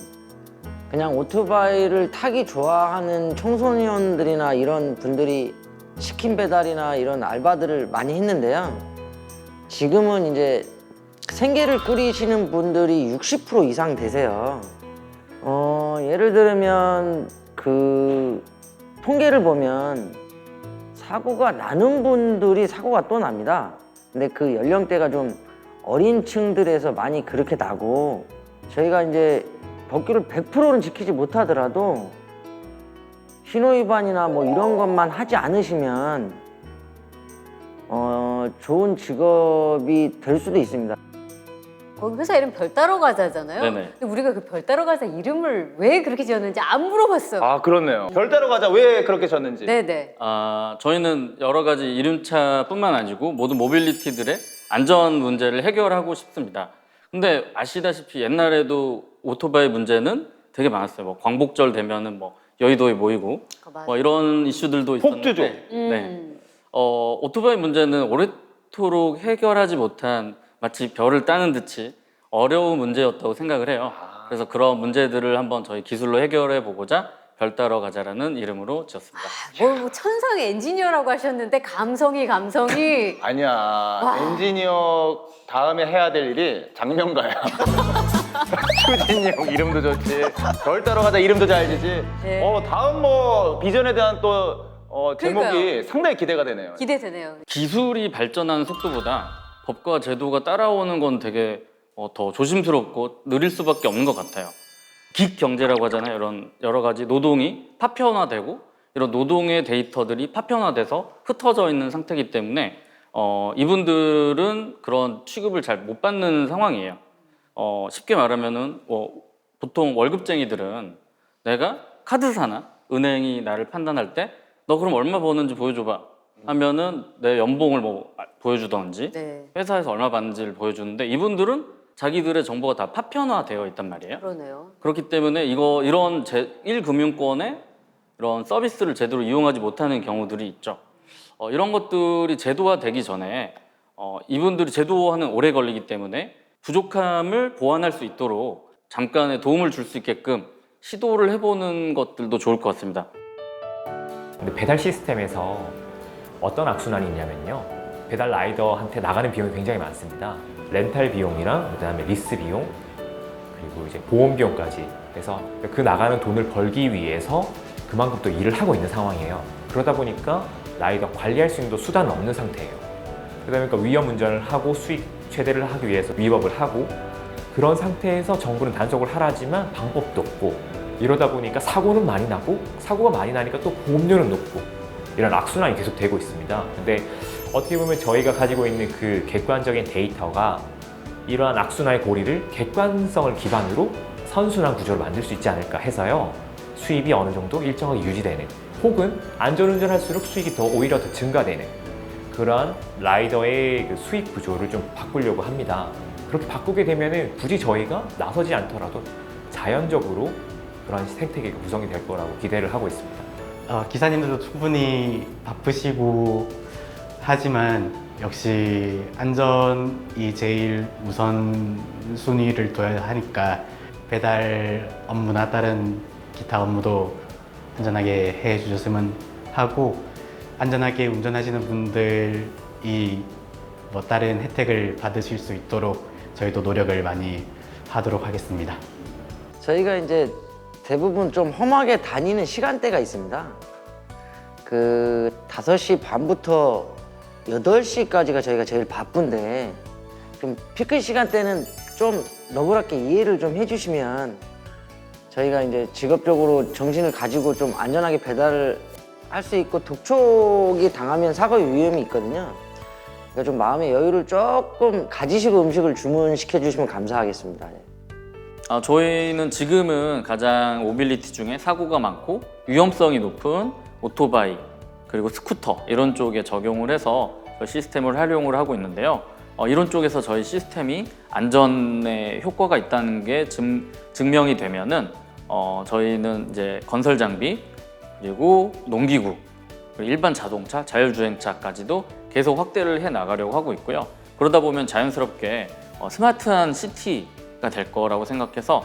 그냥 오토바이를 타기 좋아하는 청소년들이나 이런 분들이 치킨 배달이나 이런 알바들을 많이 했는데요. 지금은 이제 생계를 꾸리시는 분들이 60% 이상 되세요. 예를 들면 그 통계를 보면 사고가 나는 분들이 사고가 또 납니다. 근데 그 연령대가 좀 어린 층들에서 많이 그렇게 나고 저희가 이제 법규를 100%는 지키지 못하더라도 신호위반이나 뭐 이런 것만 하지 않으시면 좋은 직업이 될 수도 있습니다. 거기 회사 이름 별 따러 가자잖아요. 네네. 근데 우리가 그 별 따러 가자 이름을 왜 그렇게 지었는지 안 물어봤어요. 그렇네요. 별 따러 가자 왜 그렇게 졌는지. 네네. 저희는 여러 가지 이륜차뿐만 아니고 모든 모빌리티들의 안전 문제를 해결하고 싶습니다. 근데 아시다시피 옛날에도 오토바이 문제는 되게 많았어요. 뭐 광복절 되면은 뭐 여의도에 모이고 맞아. 뭐 이런 이슈들도 있었는데 폭주죠. 네. 오토바이 문제는 오래도록 해결하지 못한 마치 별을 따는 듯이 어려운 문제였다고 생각을 해요. 그래서 그런 문제들을 한번 저희 기술로 해결해 보고자 별 따러 가자라는 이름으로 지었습니다. 뭐 천상의 엔지니어라고 하셨는데 감성이 아니야. 엔지니어 다음에 해야 될 일이 장면가야. 추진력 이름도 좋지. 별 따러 가자 이름도 잘 지지. 네. 다음 뭐 비전에 대한 또 제목이 그러니까요. 상당히 기대가 되네요. 기대되네요. 기술이 발전하는 속도보다 법과 제도가 따라오는 건 되게 더 조심스럽고 느릴 수밖에 없는 것 같아요. 긱 경제라고 하잖아요. 이런 여러 가지 노동이 파편화되고 이런 노동의 데이터들이 파편화돼서 흩어져 있는 상태이기 때문에 이분들은 그런 취급을 잘 못 받는 상황이에요. 쉽게 말하면은 보통 월급쟁이들은 내가 카드사나 은행이 나를 판단할 때 너 그럼 얼마 버는지 보여줘봐 하면은 내 연봉을 뭐 보여주던지 네. 회사에서 얼마 받는지를 보여주는데 이분들은 자기들의 정보가 다 파편화되어 있단 말이에요. 그러네요. 그렇기 때문에 이런 제1금융권의 이런 서비스를 제대로 이용하지 못하는 경우들이 있죠. 이런 것들이 제도화되기 전에 이분들이 제도화는 오래 걸리기 때문에 부족함을 보완할 수 있도록 잠깐의 도움을 줄 수 있게끔 시도를 해보는 것들도 좋을 것 같습니다. 근데 배달 시스템에서 어떤 악순환이 있냐면요. 배달 라이더한테 나가는 비용이 굉장히 많습니다. 렌탈 비용이랑 그다음에 리스 비용 그리고 이제 보험 비용까지. 그래서 그 나가는 돈을 벌기 위해서 그만큼 또 일을 하고 있는 상황이에요. 그러다 보니까 라이더 관리할 수 있는 수단은 없는 상태예요. 그러다 보니까 위험 운전을 하고 수익 최대를 하기 위해서 위법을 하고 그런 상태에서 정부는 단속을 하라지만 방법도 없고 이러다 보니까 사고는 많이 나고 사고가 많이 나니까 또 보험료는 높고 이런 악순환이 계속 되고 있습니다. 근데 어떻게 보면 저희가 가지고 있는 그 객관적인 데이터가 이러한 악순환의 고리를 객관성을 기반으로 선순환 구조를 만들 수 있지 않을까 해서요. 수입이 어느 정도 일정하게 유지되는 혹은 안전운전할수록 수익이 오히려 더 증가되는 그러한 라이더의 그 수익 구조를 좀 바꾸려고 합니다. 그렇게 바꾸게 되면은 굳이 저희가 나서지 않더라도 자연적으로 그런 생태계가 구성이 될 거라고 기대를 하고 있습니다. 기사님들도 충분히 바쁘시고 하지만 역시 안전이 제일 우선순위를 둬야 하니까 배달 업무나 다른 기타 업무도 안전하게 해주셨으면 하고 안전하게 운전하시는 분들이 뭐 다른 혜택을 받으실 수 있도록 저희도 노력을 많이 하도록 하겠습니다. 저희가 이제 대부분 좀 험하게 다니는 시간대가 있습니다. 그 5시 반부터 8시까지가 저희가 제일 바쁜데 좀 피크 시간대는 좀 너그럽게 이해를 좀 해주시면 저희가 이제 직업적으로 정신을 가지고 좀 안전하게 배달을 할 수 있고 독촉이 당하면 사고의 위험이 있거든요. 그러니까 좀 마음의 여유를 조금 가지시고 음식을 주문시켜 주시면 감사하겠습니다. 저희는 지금은 가장 모빌리티 중에 사고가 많고 위험성이 높은 오토바이 그리고 스쿠터 이런 쪽에 적용을 해서 시스템을 활용을 하고 있는데요. 이런 쪽에서 저희 시스템이 안전에 효과가 있다는 게 증명이 되면은 저희는 이제 건설 장비 그리고 농기구 그리고 일반 자동차, 자율주행차까지도 계속 확대를 해 나가려고 하고 있고요. 그러다 보면 자연스럽게 스마트한 시티가 될 거라고 생각해서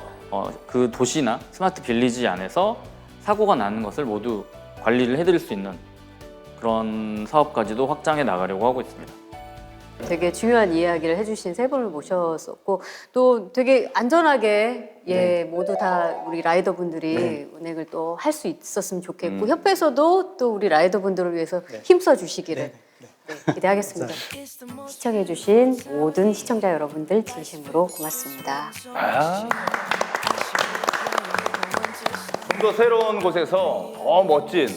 그 도시나 스마트 빌리지 안에서 사고가 나는 것을 모두 관리를 해드릴 수 있는 그런 사업까지도 확장해 나가려고 하고 있습니다. 되게 중요한 이야기를 해주신 세 분을 모셨었고 또 되게 안전하게 모두 다 우리 라이더분들이 운행을 또 할 수 있었으면 좋겠고 협회에서도 또 우리 라이더분들을 위해서 힘써 주시기를 기대하겠습니다. 시청해주신 모든 시청자 여러분들 진심으로 고맙습니다. 좀 더 새로운 곳에서 더 멋진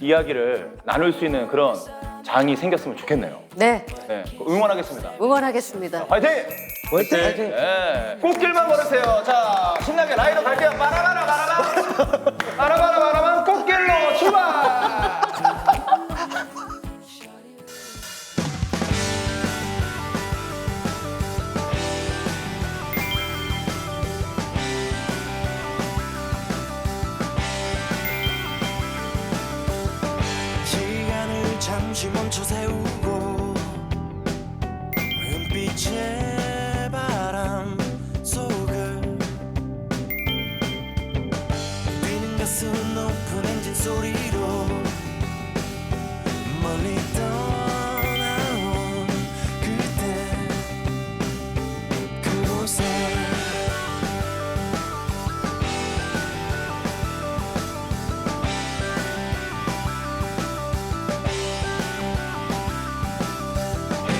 이야기를 나눌 수 있는 그런 장이 생겼으면 좋겠네요. 네, 네, 응원하겠습니다. 응원하겠습니다. 화이팅! 화이팅! 네, 꽃길만 걸으세요. 자, 신나게 라이더 갈게요. 바라바라 바라바. 바라바라 바라바. 꽃길로 출발! 시간을 잠시 멈춰 세우고 은빛의 바람 속을 뛰는 가슴 높은 엔진 소리로 멀리 떠나온 그때 그곳에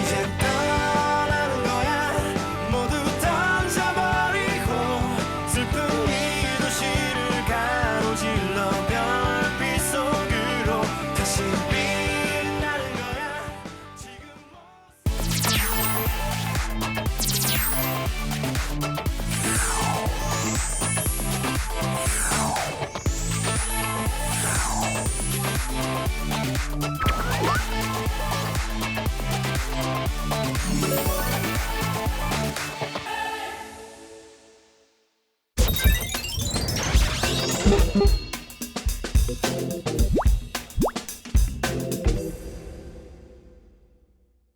이제 떠나는 거야 모두 던져버리고 슬픈 이도